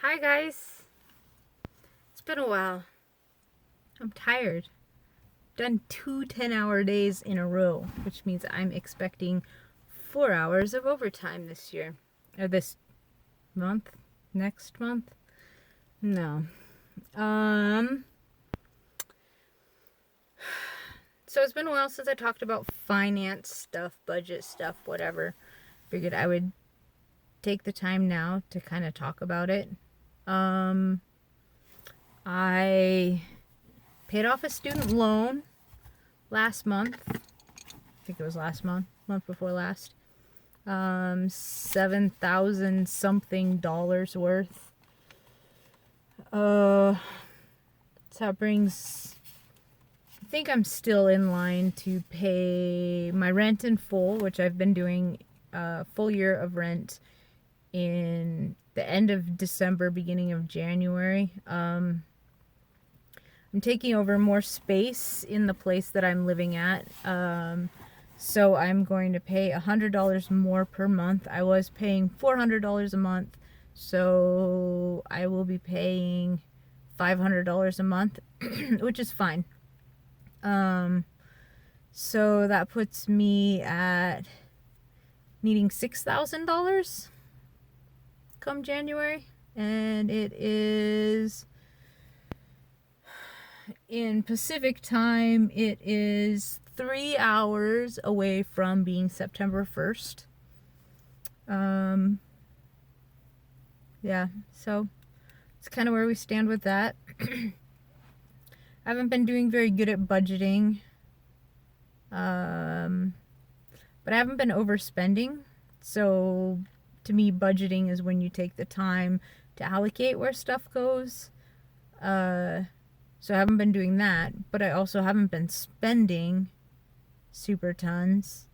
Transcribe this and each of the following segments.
Hi guys. It's been a while. I'm tired. Done two 10-hour days in a row, which means I'm expecting 4 hours of overtime this year. Or this month? Next month? No. Um so it's been a while since I talked about finance stuff, budget stuff, whatever. Figured I would take the time now to kind of talk about it. I paid off a student loan last month. I think it was last month before last. 7,000 something dollars worth. So that brings, I think I'm still in line to pay my rent in full, which I've been doing a full year of rent in the end of December, beginning of January. I'm taking over more space in the place that I'm living at. So I'm going to pay $100 more per month. I was paying $400 a month, so I will be paying $500 a month, which is fine. So that puts me at needing $6,000 come January, and it is in Pacific time. It is 3 hours away from being September 1st. Yeah, so it's kind of where we stand with that. I haven't been doing very good at budgeting. But I haven't been overspending. So to me, budgeting is when you take the time to allocate where stuff goes. So I haven't been doing that, but I also haven't been spending super tons.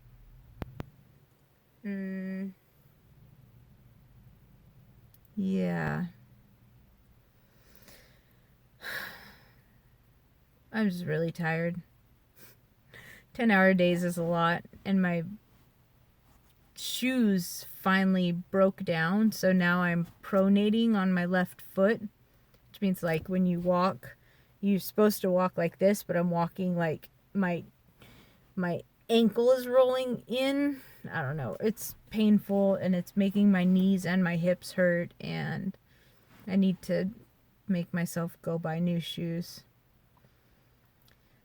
Yeah. I'm just really tired. 10-hour days is a lot, and my shoes finally broke down, so now I'm pronating on my left foot, which means like when you walk, you're supposed to walk like this, but I'm walking like my ankle is rolling in. I don't know. It's painful, and it's making my knees and my hips hurt, and I need to make myself go buy new shoes.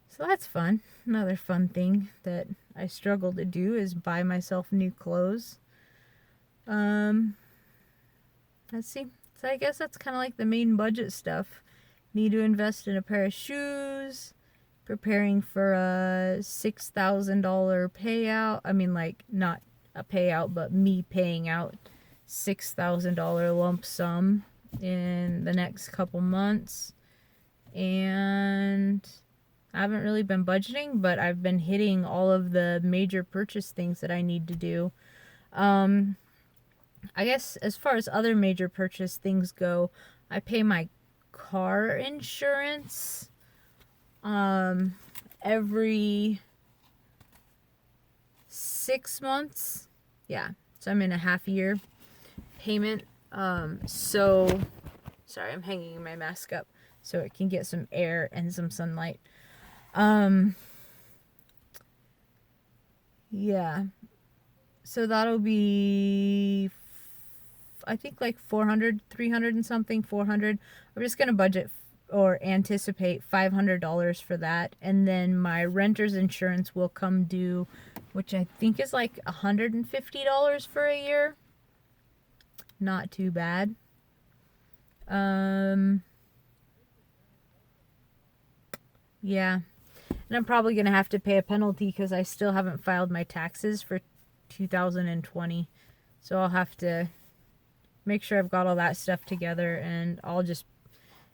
So that's fun. Another fun thing that I struggle to do is buy myself new clothes. Let's see. So I guess that's kind of like the main budget stuff. Need to invest in a pair of shoes. Preparing for a $6,000 payout. I mean, like, not a payout, but me paying out $6,000 lump sum in the next couple months. And I haven't really been budgeting, but I've been hitting all of the major purchase things that I need to do. I guess as far as other major purchase things go, I pay my car insurance every 6 months. Yeah, so I'm in a half year payment. So sorry, I'm hanging my mask up so it can get some air and some sunlight. Yeah, so that'll be, I think, like 400, 300 and something, 400. I'm just gonna budget or anticipate $500 for that, and then my renter's insurance will come due, which I think is like $150 for a year. Not too bad. Yeah, and I'm probably gonna have to pay a penalty because I still haven't filed my taxes for 2020, so I'll have to make sure I've got all that stuff together, and I'll just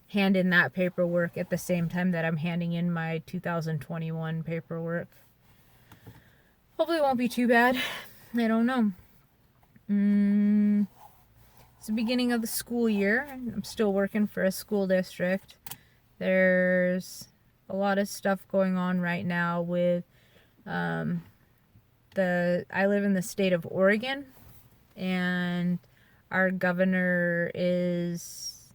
hand in that paperwork at the same time that I'm handing in my 2021 paperwork. Hopefully it won't be too bad. I don't know. It's the beginning of the school year. I'm still working for a school district. There's a lot of stuff going on right now with I live in the state of Oregon, and our governor is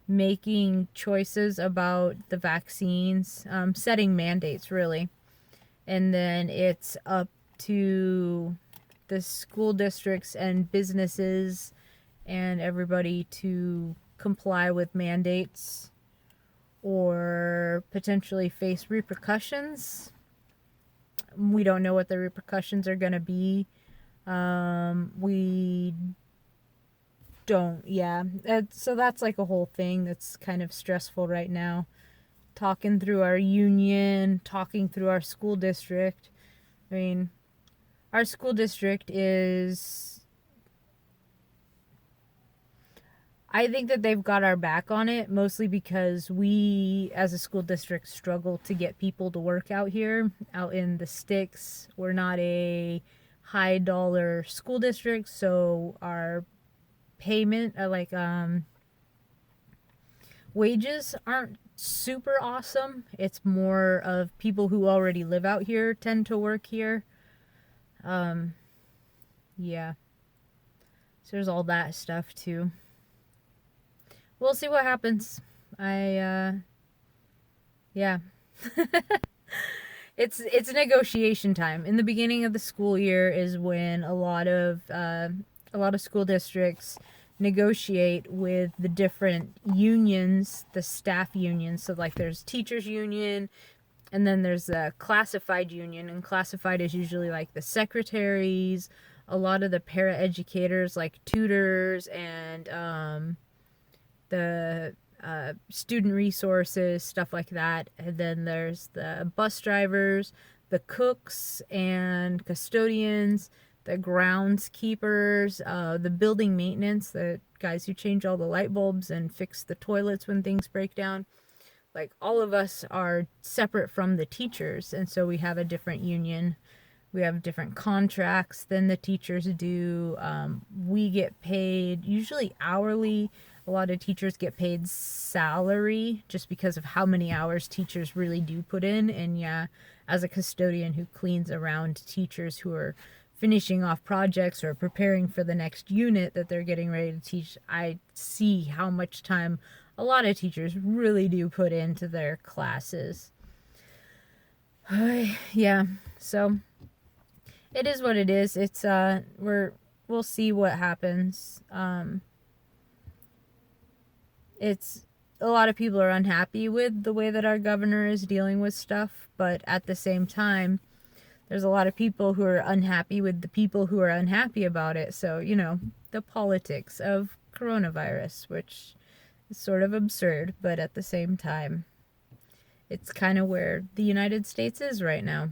making choices about the vaccines, setting mandates really. And then it's up to the school districts and businesses and everybody to comply with mandates or potentially face repercussions. We don't know what the repercussions are going to be. We don't, yeah. So that's like a whole thing that's kind of stressful right now. Talking through our union, talking through our school district. I mean, our school district is, I think that they've got our back on it, mostly because we, as a school district, struggle to get people to work out here, out in the sticks. We're not a high dollar school district, so our payment, wages aren't super awesome. It's more of people who already live out here tend to work here. Yeah. So there's all that stuff too. We'll see what happens. Yeah. It's negotiation time. In the beginning of the school year is when a lot of school districts negotiate with the different unions, the staff unions. So like there's teachers union, and then there's the classified union, and classified is usually like the secretaries, a lot of the paraeducators like tutors and the student resources, stuff like that. And then there's the bus drivers, the cooks and custodians, the groundskeepers, the building maintenance, the guys who change all the light bulbs and fix the toilets when things break down. Like all of us are separate from the teachers, and so we have a different union. We have different contracts than the teachers do. We get paid usually hourly. A lot of teachers get paid salary just because of how many hours teachers really do put in. And yeah, as a custodian who cleans around teachers who are finishing off projects or preparing for the next unit that they're getting ready to teach, I see how much time a lot of teachers really do put into their classes. Yeah, so it is what it is. It's we'll see what happens. It's a lot of people are unhappy with the way that our governor is dealing with stuff, but at the same time, there's a lot of people who are unhappy with the people who are unhappy about it. So, you know, the politics of coronavirus, which is sort of absurd, but at the same time, it's kind of where the United States is right now.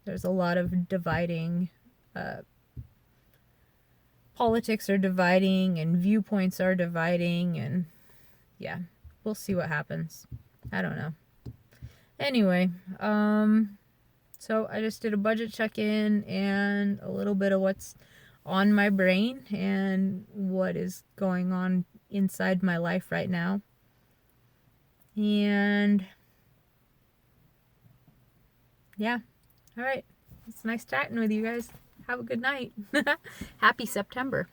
There's a lot of dividing, politics are dividing and viewpoints are dividing, and yeah, we'll see what happens. I don't know. Anyway, so I just did a budget check-in and a little bit of what's on my brain and what is going on inside my life right now. And yeah, all right. It's nice chatting with you guys. Have a good night. Happy September.